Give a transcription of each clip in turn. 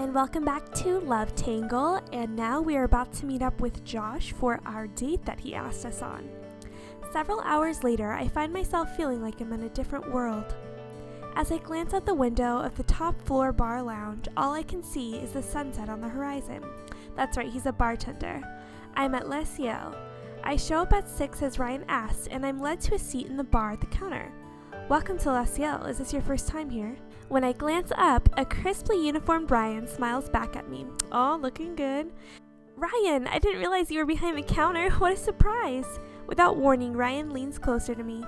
and welcome back to Love Tangle, and now we are about to meet up with Josh for our date that he asked us on. Several hours later, I find myself feeling like I'm in a different world. As I glance out the window of the top floor bar lounge, all I can see is the sunset on the horizon. That's right, he's a bartender. I'm at Le Ciel. I show up at 6 as Ryan asked, and I'm led to a seat in the bar at the counter. Welcome to Le Ciel. Is this your first time here? When I glance up, a crisply uniformed Ryan smiles back at me. Oh, looking good. Ryan, I didn't realize you were behind the counter. What a surprise. Without warning, Ryan leans closer to me.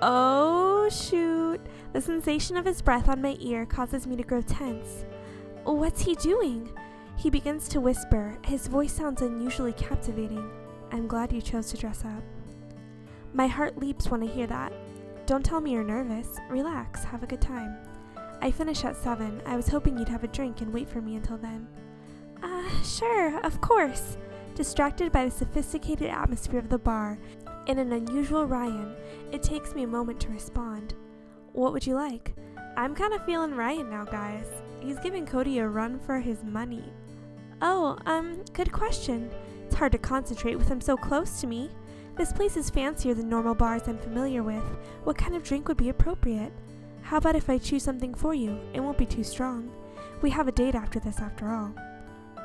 Oh, shoot. The sensation of his breath on my ear causes me to grow tense. What's he doing? He begins to whisper. His voice sounds unusually captivating. I'm glad you chose to dress up. My heart leaps when I hear that. Don't tell me you're nervous. Relax. Have a good time. I finish at 7. I was hoping you'd have a drink and wait for me until then. Sure, of course. Distracted by the sophisticated atmosphere of the bar and an unusual Ryan, it takes me a moment to respond. What would you like? I'm kind of feeling Ryan now, guys. He's giving Cody a run for his money. Oh, good question. It's hard to concentrate with him so close to me. This place is fancier than normal bars I'm familiar with. What kind of drink would be appropriate? How about if I choose something for you? It won't be too strong. We have a date after this, after all.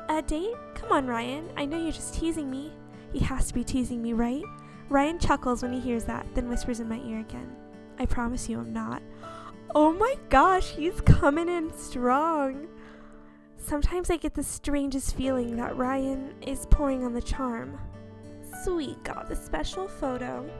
A date? Come on, Ryan. I know you're just teasing me. He has to be teasing me, right? Ryan chuckles when he hears that, then whispers in my ear again. I promise you I'm not. Oh my gosh, he's coming in strong. Sometimes I get the strangest feeling that Ryan is pouring on the charm. Sweet, got the special photo.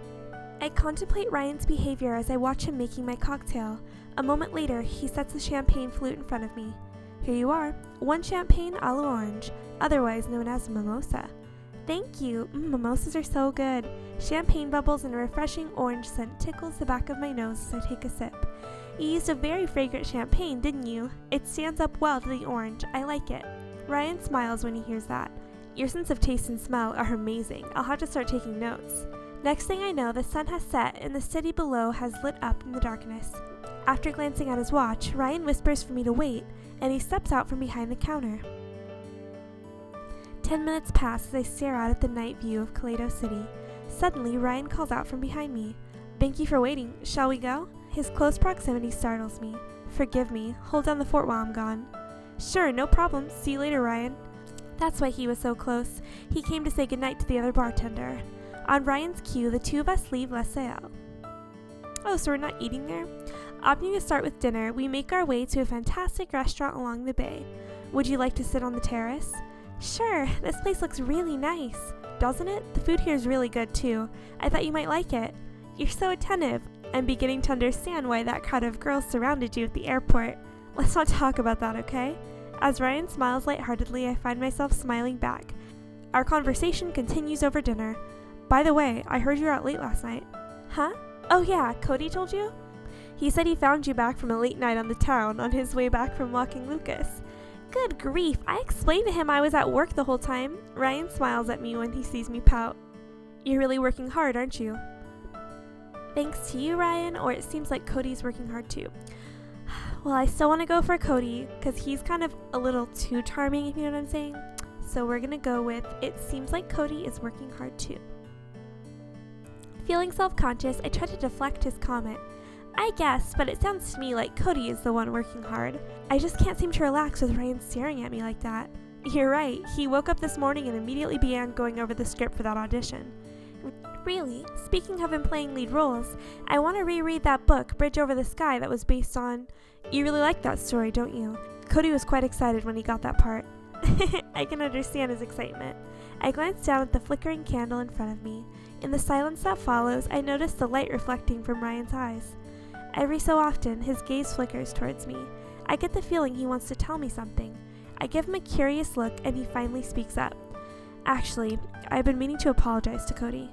I contemplate Ryan's behavior as I watch him making my cocktail. A moment later, he sets the champagne flute in front of me. Here you are, 1 champagne a l'orange, otherwise known as a mimosa. Thank you, mimosas are so good. Champagne bubbles and a refreshing orange scent tickles the back of my nose as I take a sip. You used a very fragrant champagne, didn't you? It stands up well to the orange, I like it. Ryan smiles when he hears that. Your sense of taste and smell are amazing. I'll have to start taking notes. Next thing I know, the sun has set and the city below has lit up in the darkness. After glancing at his watch, Ryan whispers for me to wait, and he steps out from behind the counter. 10 minutes pass as I stare out at the night view of Kaleido City. Suddenly, Ryan calls out from behind me. Thank you for waiting. Shall we go? His close proximity startles me. Forgive me. Hold down the fort while I'm gone. Sure, no problem. See you later, Ryan. That's why he was so close. He came to say goodnight to the other bartender. On Ryan's cue, the two of us leave Le Ciel. Oh, so we're not eating there? Opting to start with dinner, we make our way to a fantastic restaurant along the bay. Would you like to sit on the terrace? Sure, this place looks really nice. Doesn't it? The food here is really good too. I thought you might like it. You're so attentive. I'm beginning to understand why that crowd of girls surrounded you at the airport. Let's not talk about that, okay? As Ryan smiles lightheartedly, I find myself smiling back. Our conversation continues over dinner. By the way, I heard you were out late last night. Huh? Oh yeah, Cody told you? He said he found you back from a late night on the town on his way back from walking Lucas. Good grief, I explained to him I was at work the whole time. Ryan smiles at me when he sees me pout. You're really working hard, aren't you? Thanks to you, Ryan, or it seems like Cody's working hard too. Well, I still want to go for Cody, because he's kind of a little too charming, if you know what I'm saying. So we're going to go with, it seems like Cody is working hard too. Feeling self-conscious, I try to deflect his comment. I guess, but it sounds to me like Cody is the one working hard. I just can't seem to relax with Ryan staring at me like that. You're right, he woke up this morning and immediately began going over the script for that audition. Really, speaking of him playing lead roles, I want to reread that book, Bridge Over the Sky, that was based on... You really like that story, don't you? Cody was quite excited when he got that part. I can understand his excitement. I glance down at the flickering candle in front of me. In the silence that follows, I notice the light reflecting from Ryan's eyes. Every so often, his gaze flickers towards me. I get the feeling he wants to tell me something. I give him a curious look, and he finally speaks up. Actually, I've been meaning to apologize to Cody.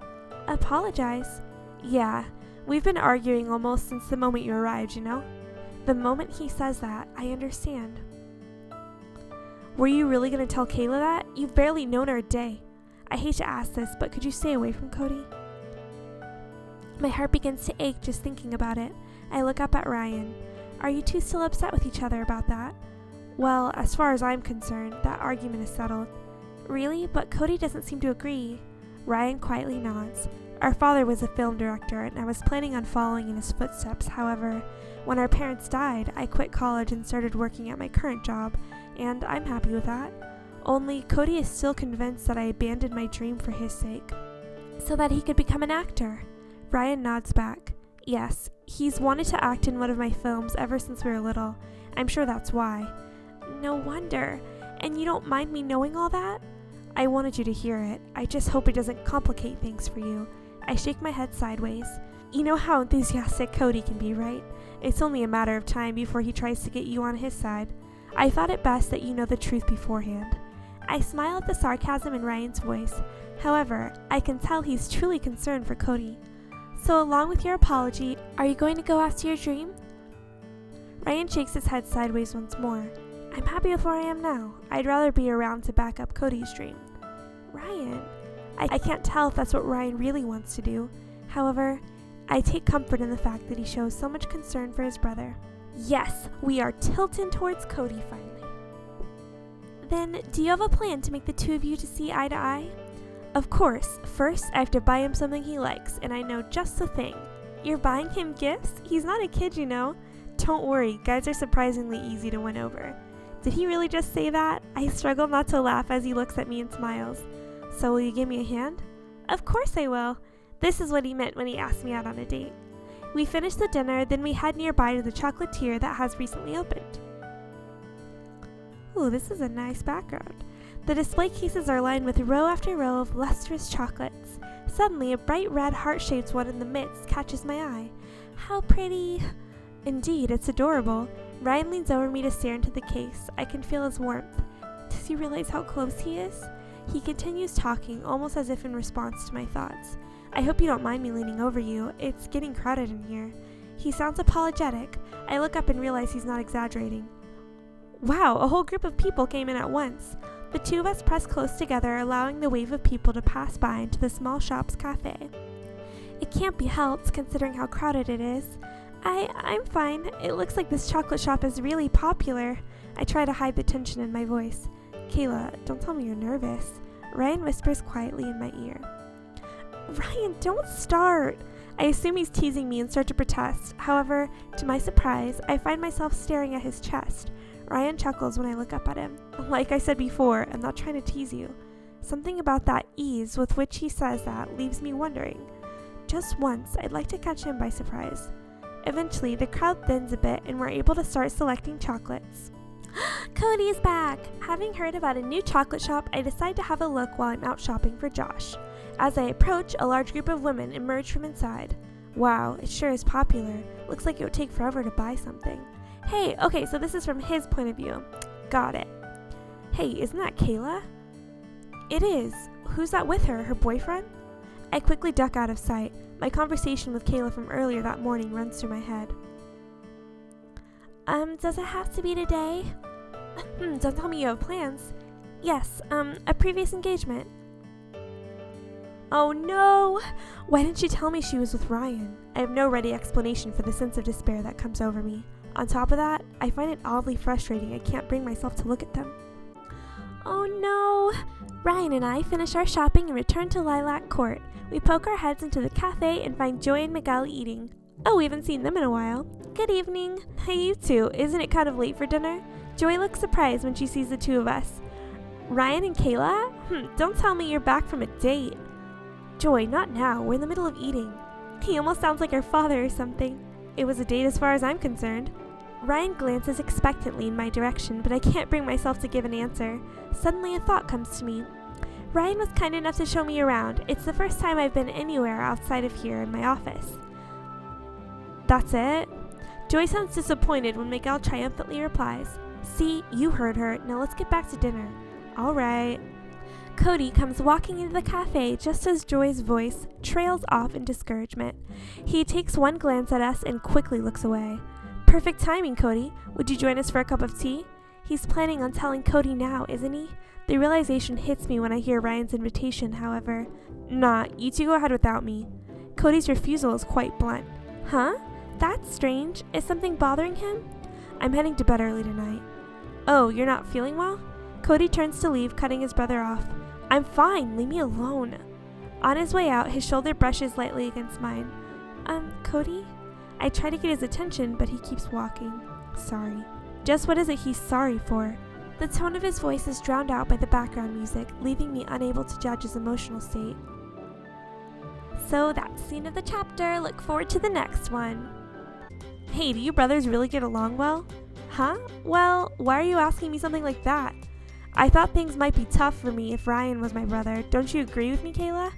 Apologize? Yeah, we've been arguing almost since the moment you arrived, you know? The moment he says that, I understand. Were you really going to tell Kayla that? You've barely known her a day. I hate to ask this, but could you stay away from Cody? My heart begins to ache just thinking about it. I look up at Ryan. Are you two still upset with each other about that? Well, as far as I'm concerned, that argument is settled. Really? But Cody doesn't seem to agree. Ryan quietly nods. Our father was a film director, and I was planning on following in his footsteps. However, when our parents died, I quit college and started working at my current job, and I'm happy with that. Only Cody is still convinced that I abandoned my dream for his sake, so that he could become an actor. Ryan nods back. Yes, he's wanted to act in one of my films ever since we were little. I'm sure that's why. No wonder. And you don't mind me knowing all that? I wanted you to hear it. I just hope it doesn't complicate things for you. I shake my head sideways. You know how enthusiastic Cody can be, right? It's only a matter of time before he tries to get you on his side. I thought it best that you know the truth beforehand. I smile at the sarcasm in Ryan's voice. However, I can tell he's truly concerned for Cody. So along with your apology, are you going to go after your dream? Ryan shakes his head sideways once more. I'm happy with where I am now. I'd rather be around to back up Cody's dream. Ryan, I can't tell if that's what Ryan really wants to do. However, I take comfort in the fact that he shows so much concern for his brother. Yes, we are tilting towards Cody finally. Then, do you have a plan to make the two of you to see eye to eye? Of course. First, I have to buy him something he likes, and I know just the thing. You're buying him gifts? He's not a kid, you know. Don't worry, guys are surprisingly easy to win over. Did he really just say that? I struggle not to laugh as he looks at me and smiles. So will you give me a hand? Of course I will. This is what he meant when he asked me out on a date. We finish the dinner, then we head nearby to the chocolatier that has recently opened. Ooh, this is a nice background. The display cases are lined with row after row of lustrous chocolates. Suddenly, a bright red heart-shaped one in the midst catches my eye. How pretty! Indeed, it's adorable. Ryan leans over me to stare into the case. I can feel his warmth. Does he realize how close he is? He continues talking, almost as if in response to my thoughts. I hope you don't mind me leaning over you. It's getting crowded in here. He sounds apologetic. I look up and realize he's not exaggerating. Wow, a whole group of people came in at once. The two of us press close together, allowing the wave of people to pass by into the small shop's cafe. It can't be helped, considering how crowded it is. I'm fine. It looks like this chocolate shop is really popular. I try to hide the tension in my voice. Kayla, don't tell me you're nervous. Ryan whispers quietly in my ear. Ryan, don't start. I assume he's teasing me and start to protest. However, to my surprise, I find myself staring at his chest. Ryan chuckles when I look up at him. Like I said before, I'm not trying to tease you. Something about that ease with which he says that leaves me wondering. Just once, I'd like to catch him by surprise. Eventually, the crowd thins a bit and we're able to start selecting chocolates. Cody is back! Having heard about a new chocolate shop, I decide to have a look while I'm out shopping for Josh. As I approach, a large group of women emerge from inside. Wow, it sure is popular. Looks like it would take forever to buy something. Hey, okay, so this is from his point of view. Got it. Hey, isn't that Kayla? It is. Who's that with her? Her boyfriend? I quickly duck out of sight. My conversation with Kayla from earlier that morning runs through my head. Does it have to be today? Don't tell me you have plans. Yes, a previous engagement. Oh no! Why didn't she tell me she was with Ryan? I have no ready explanation for the sense of despair that comes over me. On top of that, I find it oddly frustrating I can't bring myself to look at them. Oh no! Ryan and I finish our shopping and return to Lilac Court. We poke our heads into the cafe and find Joy and Miguel eating. Oh, we haven't seen them in a while. Good evening. Hey, you two. Isn't it kind of late for dinner? Joy looks surprised when she sees the two of us. Ryan and Kayla? Don't tell me you're back from a date. Joy, not now. We're in the middle of eating. He almost sounds like our father or something. It was a date as far as I'm concerned. Ryan glances expectantly in my direction, but I can't bring myself to give an answer. Suddenly a thought comes to me. Ryan was kind enough to show me around. It's the first time I've been anywhere outside of here in my office. That's it? Joy sounds disappointed when Miguel triumphantly replies, See, you heard her. Now let's get back to dinner. All right. Cody comes walking into the cafe just as Joy's voice trails off in discouragement. He takes one glance at us and quickly looks away. Perfect timing, Cody. Would you join us for a cup of tea? He's planning on telling Cody now, isn't he? The realization hits me when I hear Ryan's invitation, however. Nah, you two go ahead without me. Cody's refusal is quite blunt. Huh? That's strange. Is something bothering him? I'm heading to bed early tonight. Oh, you're not feeling well? Cody turns to leave, cutting his brother off. I'm fine, leave me alone. On his way out, his shoulder brushes lightly against mine. Cody? I try to get his attention, but he keeps walking. Sorry. Just what is it he's sorry for? The tone of his voice is drowned out by the background music, leaving me unable to judge his emotional state. So that's the end of the chapter. Look forward to the next one. Hey, do you brothers really get along well? Huh? Well, why are you asking me something like that? I thought things might be tough for me if Ryan was my brother. Don't you agree with me, Kayla?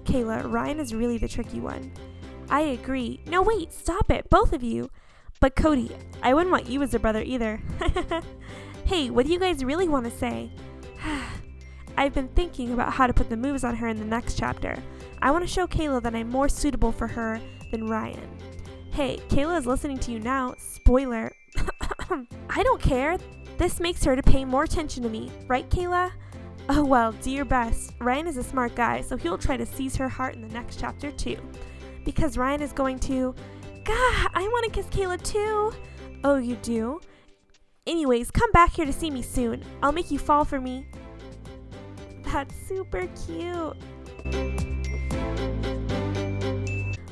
Kayla, Ryan is really the tricky one. I agree. No, wait, stop it, both of you. But Cody, I wouldn't want you as a brother either. Hey, what do you guys really want to say? I've been thinking about how to put the moves on her in the next chapter. I want to show Kayla that I'm more suitable for her than Ryan. Hey, Kayla is listening to you now. Spoiler. I don't care. This makes her to pay more attention to me. Right, Kayla? Oh well, do your best. Ryan is a smart guy, so he'll try to seize her heart in the next chapter too. Because Ryan is going to... God, I want to kiss Kayla too. Oh, you do? Anyways, come back here to see me soon. I'll make you fall for me. That's super cute.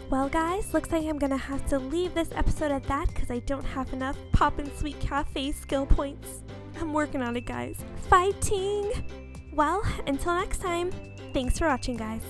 Well guys, looks like I'm gonna have to leave this episode at that because I don't have enough Poppin' Sweet Cafe skill points. I'm working on it, guys. Fighting! Well, until next time, thanks for watching, guys.